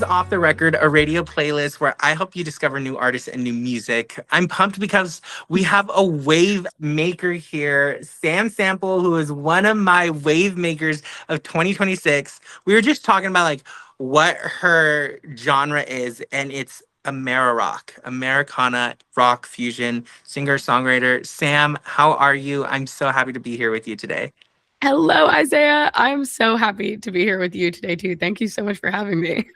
is Off the Record, a radio playlist where I help you discover new artists and new music. I'm pumped because we have a wave maker here, Sam Sample, who is one of my wave makers of 2026. We were just talking about like what her genre is, and it's Americana rock fusion, singer-songwriter. Sam, how are you? I'm so happy to be here with you today. Hello, Isaiah. I'm so happy to be here with you today, too. Thank you so much for having me.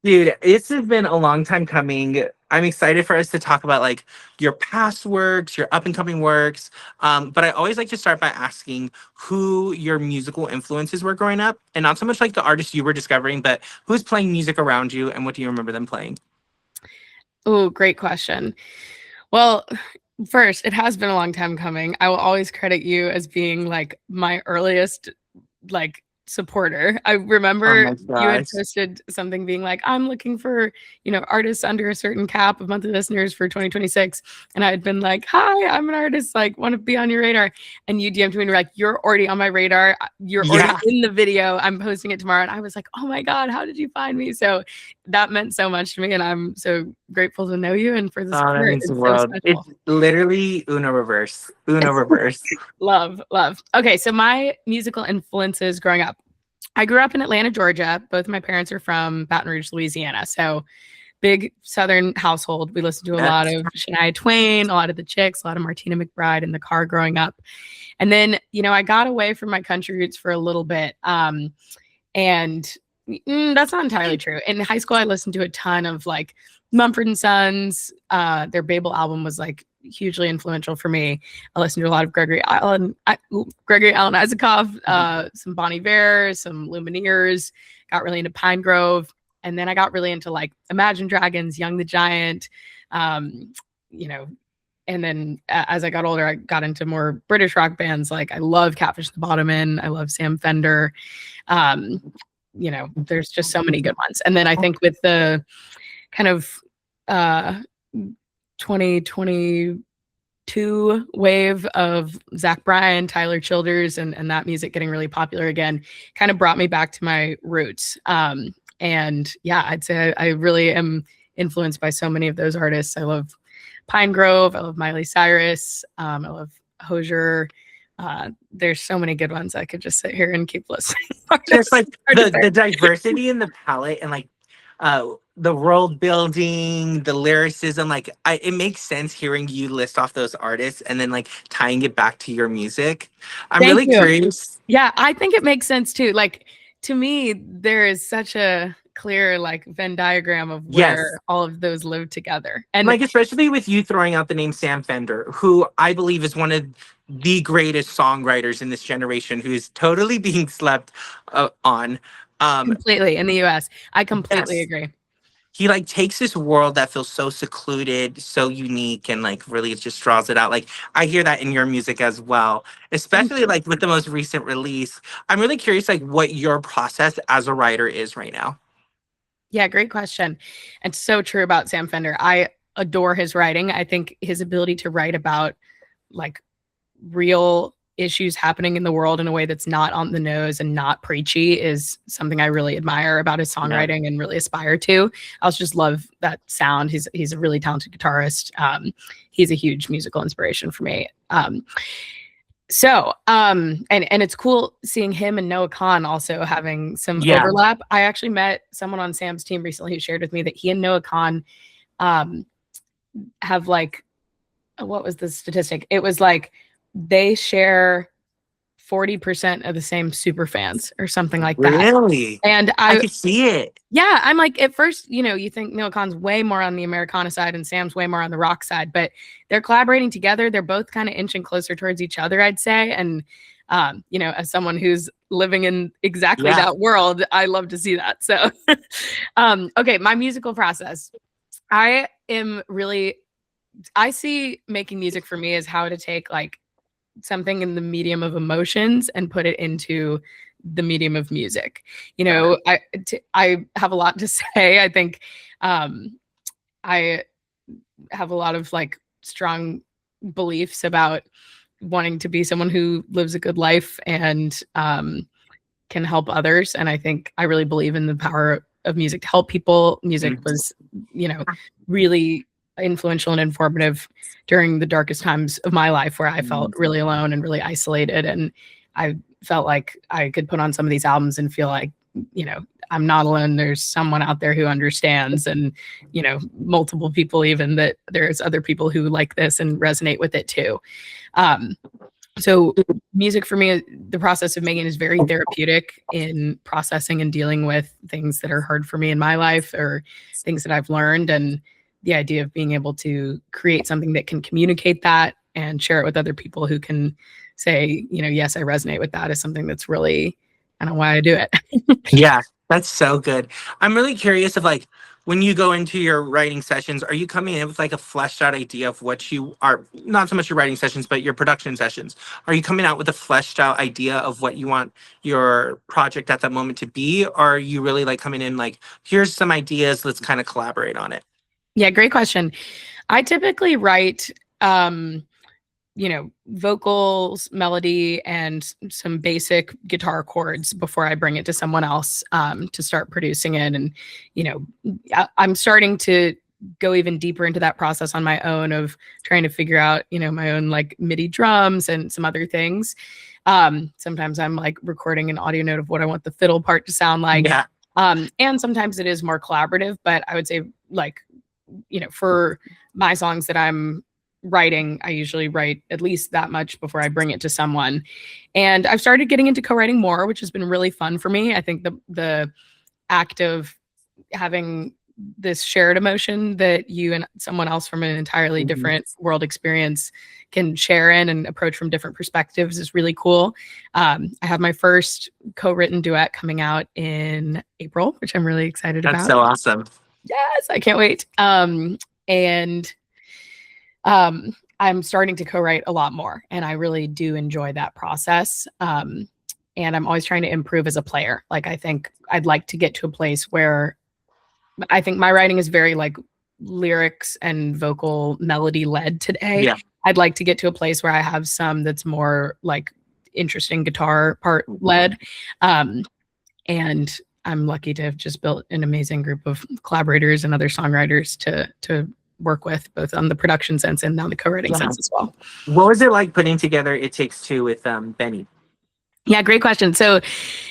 Dude, this has been a long time coming. I'm excited for us to talk about like your past works, your up and coming works. But I always like to start by asking who your musical influences were growing up, and not so much like the artists you were discovering, but who's playing music around you and what do you remember them playing? Oh, great question. Well, first, it has been a long time coming. I will always credit you as being like my earliest like supporter. I Oh remember my you had gosh. posted something being like, I'm looking for, artists under a certain cap of monthly listeners for 2026. And I had been like, hi, I'm an artist, like want to be on your radar. And you DM'd me and were like, you're already on my radar. You're already Yeah. in the video. I'm posting it tomorrow. And I was like, oh my God, how did you find me? So that meant so much to me. And I'm so grateful to know you and for the Oh, that support. means the It's so world. It's special. literally Uno reverse. Uno reverse. Love, love. Okay, so my musical influences growing up. I grew up in Atlanta, Georgia. Both of my parents are from Baton Rouge, Louisiana. So big Southern household. We listened to a lot Yes. of Shania Twain, a lot of the Chicks, a lot of Martina McBride in the car growing up. And then, I got away from my country roots for a little bit. And that's not entirely true. In high school, I listened to a ton of like Mumford and Sons. Their Babel album was like hugely influential for me. I listened to a lot of Gregory Allen Isaacoff, some Bon Iver, some Lumineers. Got really into Pine Grove, and then I got really into like Imagine Dragons, Young the Giant. You know, and then as I got older, I got into more British rock bands. Like I love Catfish the Bottomen. I love Sam Fender. There's just so many good ones. And then I think with the kind of 2022 wave of Zach Bryan, Tyler Childers, and that music getting really popular again, kind of brought me back to my roots. And yeah, I'd say I really am influenced by so many of those artists. I love Pine Grove. I love Miley Cyrus. I love Hozier. There's so many good ones. I could just sit here and keep listening. Just like the diversity in the palette and like the world building, the lyricism, like it makes sense hearing you list off those artists and then like tying it back to your music. I'm Thank really you. curious. Yeah, I think it makes sense too. Like to me, there is such a clear like Venn diagram of Yes. where all of those live together. And Like especially with you throwing out the name Sam Fender, who I believe is one of the greatest songwriters in this generation, who's totally being slept on. completely in the US. I completely Yes. agree. He like takes this world that feels so secluded, so unique, and like really just draws it out. Like I hear that in your music as well, especially like with the most recent release. I'm really curious like what your process as a writer is right now. Yeah, great question. And so true about Sam Fender. I adore his writing. I think his ability to write about like real issues happening in the world in a way that's not on the nose and not preachy is something I really admire about his Yeah. songwriting and really aspire to. I also just love that sound. He's a really talented guitarist. He's a huge musical inspiration for me. And it's cool seeing him and Noah Khan also having some Yeah. overlap. I actually met someone on Sam's team recently who shared with me that he and Noah Khan have like, what was the statistic? It was like they share 40% of the same super fans or something like that. Really? And I could see it. yeah, I'm like, at first, you think Noah Khan's way more on the Americana side and Sam's way more on the rock side, but they're collaborating together. They're both kind of inching closer towards each other, I'd say. And, as someone who's living in exactly that world, I love to see that. So, okay, my musical process. I see making music for me as how to take like something in the medium of emotions and put it into the medium of music. I have a lot to say. I think I have a lot of like strong beliefs about wanting to be someone who lives a good life and can help others. And I think I really believe in the power of music to help people. Music Mhm. was, really influential and informative during the darkest times of my life, where I felt really alone and really isolated. And I felt like I could put on some of these albums and feel like, you know, I'm not alone. There's someone out there who understands, and, multiple people, even, that there's other people who like this and resonate with it too. Um, so music for me, the process of making is very therapeutic in processing and dealing with things that are hard for me in my life, or things that I've learned. And the idea of being able to create something that can communicate that and share it with other people who can say, yes, I resonate with that, is something that's really kind of why I do it. Yeah, that's so good. I'm really curious of like when you go into your writing sessions, are you coming in with like a fleshed out idea of what you are, not so much your writing sessions, but your production sessions? Are you coming out with a fleshed out idea of what you want your project at that moment to be? Or are you really like coming in like, here's some ideas, let's kind of collaborate on it? Yeah, great question. I typically write vocals, melody, and some basic guitar chords before I bring it to someone else to start producing it. And, I'm starting to go even deeper into that process on my own, of trying to figure out, my own like MIDI drums and some other things. Sometimes I'm like recording an audio note of what I want the fiddle part to sound like. Yeah. And sometimes it is more collaborative, but I would say, like, for my songs that I'm writing, I usually write at least that much before I bring it to someone. And I've started getting into co-writing more, which has been really fun for me. I think the act of having this shared emotion that you and someone else from an entirely Mhm. different world experience can share in and approach from different perspectives is really cool. I have my first co-written duet coming out in April, which I'm really excited That's about. so awesome. Yes, I can't wait. And I'm starting to co-write a lot more, and I really do enjoy that process. And I'm always trying to improve as a player. Like, I think I'd like to get to a place where I think my writing is very like lyrics and vocal melody led today. Yeah. I'd like to get to a place where I have some that's more like interesting guitar part led. Um, and I'm lucky to have just built an amazing group of collaborators and other songwriters to work with, both on the production sense and on the co-writing Yeah. sense as well. What was it like putting together It Takes Two with Benny? Yeah, great question. So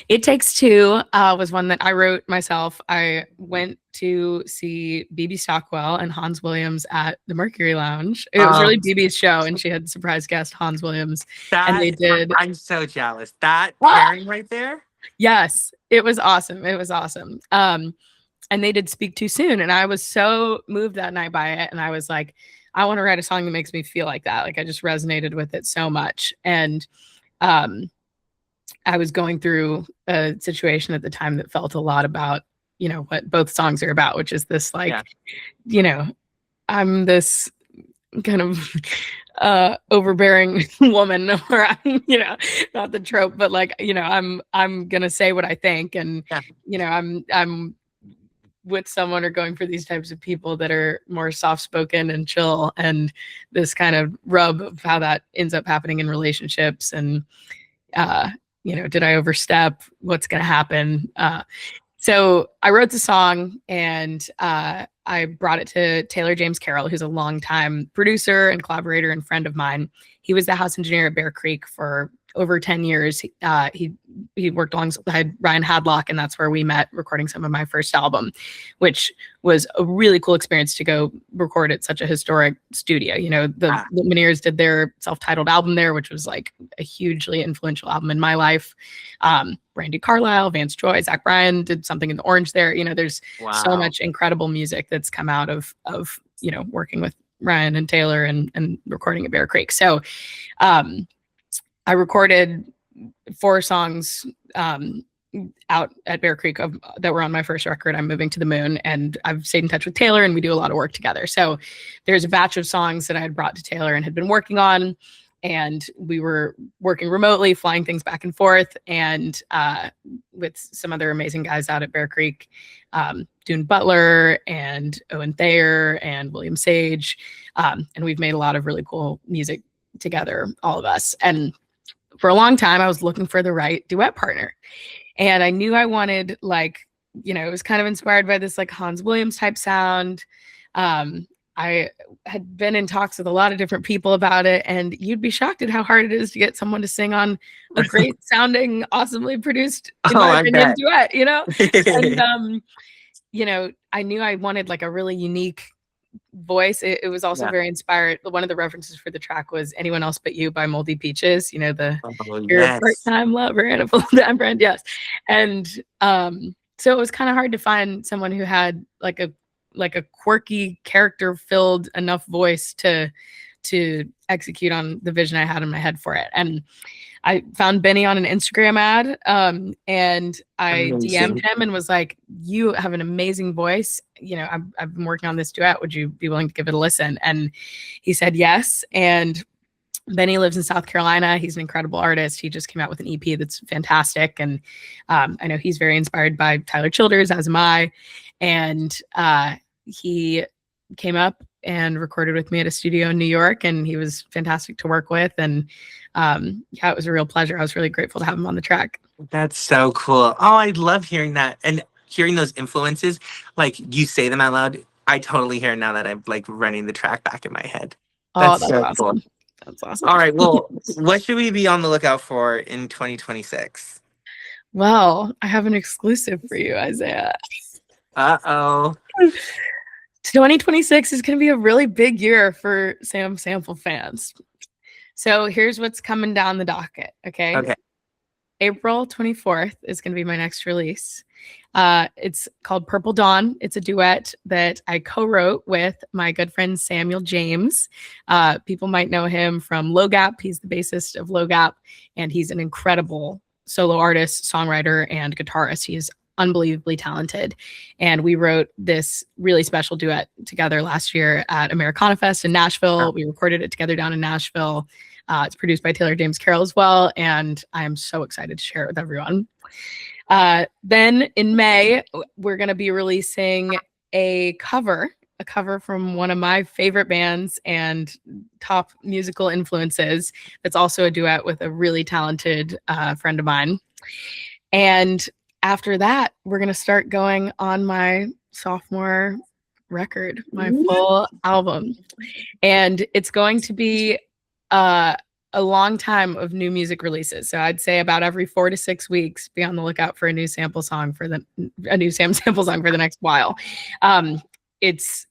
It Takes Two was one that I wrote myself. I went to see BB Stockwell and Hans Williams at the Mercury Lounge. It was really Um, BB's show, and she had surprise guest Hans Williams, and that they did. I'm so jealous. That Ah! pairing right there. Yes, it was awesome. It was awesome. And they did Speak Too Soon, and I was so moved that night by it, and I was like, I want to write a song that makes me feel like that. Like, I just resonated with it so much. And um I was going through a situation at the time that felt a lot about, what both songs are about, which is this like, Yeah. you know, I'm this kind of overbearing woman, or I'm, not the trope, but like, I'm gonna say what I think. And, Yeah. I'm with someone, or going for these types of people that are more soft spoken and chill, and this kind of rub of how that ends up happening in relationships. And uh, did I overstep? What's going to happen? So I wrote the song, and I brought it to Taylor James Carroll, who's a longtime producer and collaborator and friend of mine. He was the house engineer at Bear Creek for over 10 years. He worked alongside Ryan Hadlock, and that's where we met recording some of my first album, which was a really cool experience to go record at such a historic studio. The Lumineers did their self-titled album there, which was like a hugely influential album in my life. Brandy Carlisle, Vance Joy, Zach Bryan did Something in the Orange there. There's so much incredible music that's come out of working with Ryan and Taylor and recording at Bear Creek. So I recorded 4 songs out at Bear Creek that were on my first record, I'm Moving to the Moon. And I've stayed in touch with Taylor, and we do a lot of work together. So there's a batch of songs that I had brought to Taylor and had been working on, and we were working remotely, flying things back and forth, and with some other amazing guys out at Bear Creek, Dune Butler and Owen Thayer and William Sage. And we've made a lot of really cool music together, all of us. And for a long time, I was looking for the right duet partner. And I knew I wanted like it was kind of inspired by this like Hans Williams type sound. I had been in talks with a lot of different people about it, and you'd be shocked at how hard it is to get someone to sing on a great sounding, awesomely produced, in Oh, my I opinion, bet. duet, And I knew I wanted like a really unique voice. It was also Yeah. very inspired. One of the references for the track was "Anyone Else But You" by Moldy Peaches. The Oh, "You're a yes. part-time lover and a full-time friend." Yes, and so it was kind of hard to find someone who had like a quirky, character-filled enough voice to execute on the vision I had in my head for it. And I found Benny on an Instagram ad, and I DM'd Amazing. him and was like, "You have an amazing voice. I've been working on this duet. Would you be willing to give it a listen?" And he said yes. And Benny lives in South Carolina. He's an incredible artist. He just came out with an EP that's fantastic. And I know he's very inspired by Tyler Childers, as am I. And he came up and recorded with me at a studio in New York, and he was fantastic to work with. And yeah, it was a real pleasure. I was really grateful to have him on the track. That's so cool. Oh, I love hearing that and hearing those influences. Like you say them out loud. I totally hear now that I'm like running the track back in my head. Oh, That's that's so cool. awesome. That's awesome. All right. Well, what should we be on the lookout for in 2026? Well, I have an exclusive for you, Isaiah. Uh-oh. 2026 is going to be a really big year for Sam Sample fans. So here's what's coming down the docket. Okay. Okay. April 24th is going to be my next release. It's called Purple Dawn. It's a duet that I co-wrote with my good friend Samuel James. People might know him from Low Gap. He's the bassist of Low Gap, and he's an incredible solo artist, songwriter, and guitarist. He is unbelievably talented. And we wrote this really special duet together last year at Americana Fest in Nashville. We recorded it together down in Nashville. It's produced by Taylor James Carroll as well, and I am so excited to share it with everyone. Then in May, we're going to be releasing a cover from one of my favorite bands and top musical influences. That's also a duet with a really talented friend of mine. And after that, we're going to start going on my sophomore record, my full album. And it's going to be a long time of new music releases. So I'd say about every 4 to 6 weeks, be on the lookout for a new sample song for a new Sam sample song for the next while. It's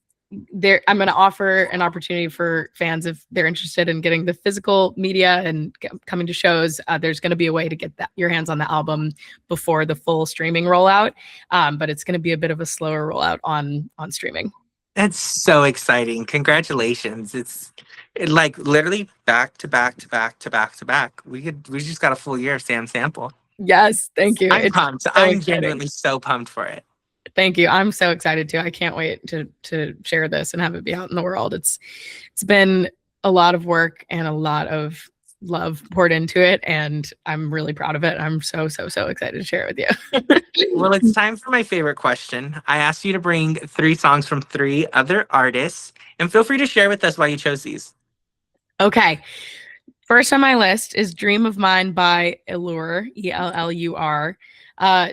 there. I'm going to offer an opportunity for fans if they're interested in getting the physical media and coming to shows. There's going to be a way to get your hands on the album before the full streaming rollout. But it's going to be a bit of a slower rollout on streaming. That's so exciting. Congratulations. Like literally back to back to back to back to back. We just got a full year of Sam Sample. Yes, thank you. I'm It's pumped. so I'm exciting. genuinely so pumped for it. Thank you. I'm so excited too. I can't wait to share this and have it be out in the world. It's been a lot of work and a lot of love poured into it, and I'm really proud of it. I'm so excited to share it with you. Well, it's time for my favorite question. I asked you to bring 3 songs from 3 other artists, and feel free to share with us why you chose these. Okay. First on my list is Dream of Mine by Ellure, Ellur.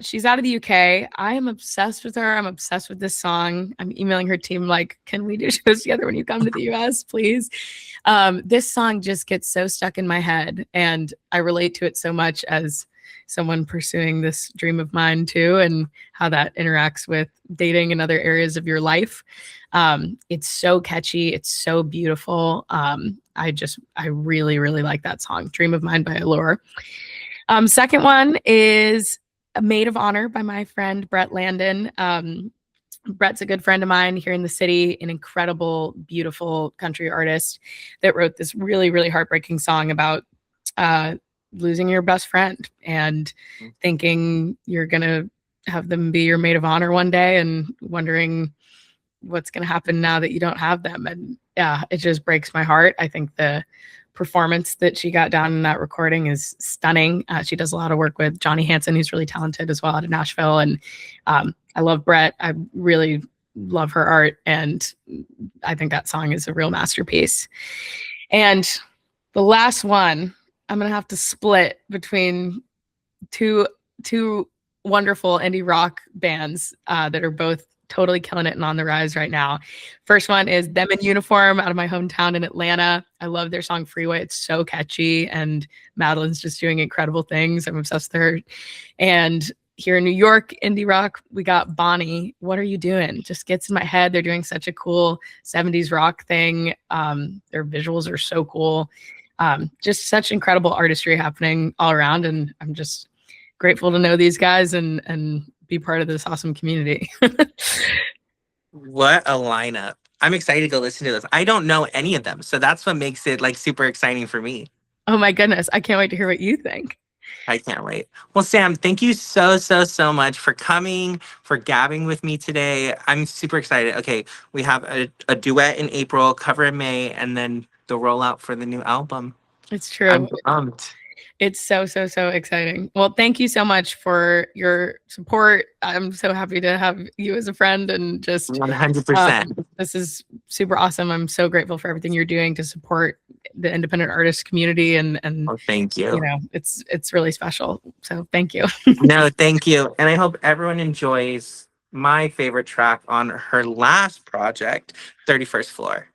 She's out of the UK. I am obsessed with her. I'm obsessed with this song. I'm emailing her team like, can we do shows together when you come to the US, please? This song just gets so stuck in my head, and I relate to it so much as someone pursuing this dream of mine too, and how that interacts with dating and other areas of your life. It's so catchy. It's so beautiful. I really like that song, Dream of Mine by Allure. Second one is A Maid of Honor by my friend Brett Landon. Brett's a good friend of mine here in the city, an incredible, beautiful country artist that wrote this really heartbreaking song about losing your best friend and thinking you're going to have them be your maid of honor one day and wondering what's going to happen now that you don't have them. And yeah, it just breaks my heart. I think the performance that she got down in that recording is stunning. She does a lot of work with Johnny Hansen, who's really talented as well out of Nashville. And I love Brett. I really love her art. And I think that song is a real masterpiece. And the last one, I'm going to have to split between two wonderful indie rock bands that are both totally killing it and on the rise right now. First one is Them in Uniform out of my hometown in Atlanta. I love their song Freeway. It's so catchy, and Madeline's just doing incredible things. I'm obsessed with her. And here in New York, indie rock, we got Bonnie. What Are You Doing? Just gets in my head. They're doing such a cool 70s rock thing. Their visuals are so cool. Just such incredible artistry happening all around. And I'm just grateful to know these guys and be part of this awesome community. What a lineup. I'm excited to go listen to this. I don't know any of them, so that's what makes it like super exciting for me. Oh my goodness. I can't wait to hear what you think. I can't wait. Well, Sam, thank you so much for coming, for gabbing with me today. I'm super excited. Okay, we have a duet in April, cover in May, and then the rollout for the new album. It's I'm true. pumped. It's so exciting. Well, thank you so much for your support. I'm so happy to have you as a friend, and just 100%. this is super awesome. I'm so grateful for everything you're doing to support the independent artist community, and Oh, thank you you. know, it's really special. So thank you. No, thank you. And I hope everyone enjoys my favorite track on her last project, 31st Floor.